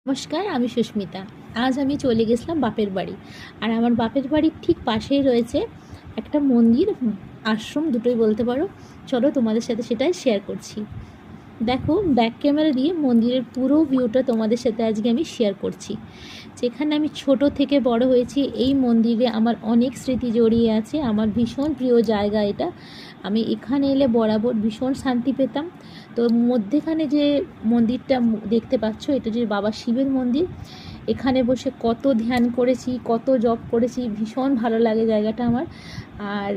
নমস্কার, আমি সুস্মিতা। আজ আমি চলে গেছিলাম বাপের বাড়ি। আর আমার বাপের বাড়ির ঠিক পাশেই রয়েছে একটা মন্দির, আশ্রম দুটোই বলতে পারো। চলো তোমাদের সাথে সেটাই শেয়ার করছি। দেখো, ব্যাক ক্যামেরা দিয়ে মন্দিরের পুরো ভিউটা তোমাদের সাথে আজকে আমি শেয়ার করছি। যেখানে আমি ছোট থেকে বড় হয়েছি, এই মন্দিরে আমার অনেক স্মৃতি জড়িয়ে আছে। আমার ভীষণ প্রিয় জায়গা এটা। আমি এখানে এলে বরাবর ভীষণ শান্তি পেতাম। তো মধ্যেখানে যে মন্দিরটা দেখতে পাচ্ছ, এটা যে বাবা শিবের মন্দির। এখানে বসে কত ধ্যান করেছি, কত জপ করেছি, ভীষণ ভালো লাগে জায়গাটা আমার। আর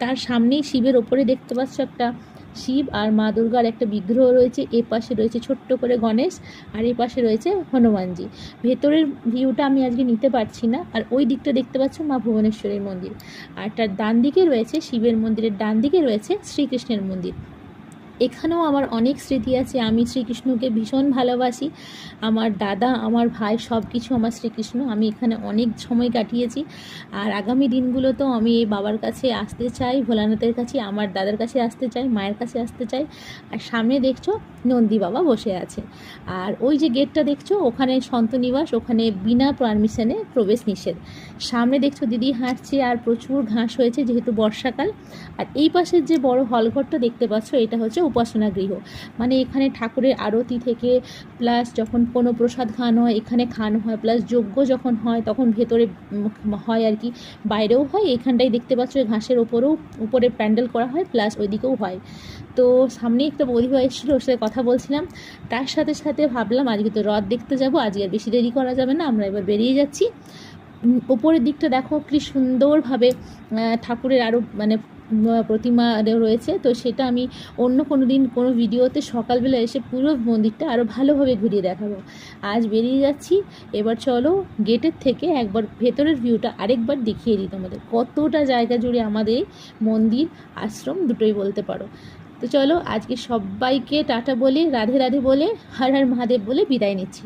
তার সামনেই শিবের ওপরে দেখতে পাচ্ছ একটা শিব আর মা দুর্গার একটা বিগ্রহ রয়েছে। এ পাশে রয়েছে ছোট্ট করে গণেশ, আর এ পাশে রয়েছে হনুমানজি। ভেতরের ভিউটা আমি আজকে নিতে পারছি না। আর ওই দিকটা দেখতে পাচ্ছ মা ভুবনেশ্বরীর মন্দির। আর তার ডান দিকে রয়েছে শিবের মন্দিরের ডান দিকে রয়েছে শ্রীকৃষ্ণের মন্দির। এখানেও আমার অনেক স্মৃতি আছে। আমি শ্রীকৃষ্ণকে ভীষণ ভালোবাসি। আমার দাদা, আমার ভাই, সব কিছু আমার শ্রীকৃষ্ণ। আমি এখানে অনেক সময় কাটিয়েছি। আর আগামী দিনগুলোতেও আমি এই বাবার কাছে আসতে চাই, ভোলানাথের কাছে, আমার দাদার কাছে আসতে চাই, মায়ের কাছে আসতে চাই। আর সামনে দেখছো নন্দী বাবা বসে আছে। আর ওই যে গেটটা দেখছো, ওখানে সন্তনিবাস, ওখানে বিনা পারমিশনে প্রবেশ নিষেধ। সামনে দেখছো দিদি হাঁটছে, আর প্রচুর ঘাস হয়েছে যেহেতু বর্ষাকাল। আর এই পাশের যে বড় হলঘরটা দেখতে পাচ্ছ, এটা হচ্ছে উপাসনা গৃহ। মানে এখানে ঠাকুরের আরতি থেকে প্লাস যখন কোনো প্রসাদ খাওয়ানো হয় এখানে খাওয়ানো হয়, প্লাস যজ্ঞ যখন হয় তখন ভেতরে হয় আর কি, বাইরেও হয়। এখানটাই দেখতে পাচ্ছ ঘাসের ওপরেও উপরে প্যান্ডেল করা হয়, প্লাস ওইদিকেও হয়। তো সামনে একটা বৌদিভাই এসেছিলো, ওর সাথে কথা বলছিলাম। তার সাথে সাথে ভাবলাম আজকে তো রথ দেখতে যাব, আজকে আর বেশি দেরি করা যাবে না, আমরা এবার বেরিয়ে যাচ্ছি। ওপরের দিকটা দেখো কি সুন্দরভাবে ঠাকুরের আরও মানে প্রতিমা রয়েছে। তো সেটা আমি অন্য কোনো দিন কোনো ভিডিওতে সকালবেলা এসে পুরো মন্দিরটা আরও ভালোভাবে ঘুরিয়ে দেখাবো। আজ বেরিয়ে যাচ্ছি। এবার চলো গেটের থেকে একবার ভেতরের ভিউটা আরেকবার দেখিয়ে দিই তোমাদের। কতটা জায়গা জুড়ে আমাদের মন্দির, আশ্রম দুটোই বলতে পারো। তো চলো আজকে সবাইকে টাটা বলে, রাধে রাধে বলে, হর হর মহাদেব বলে বিদায় নিচ্ছি।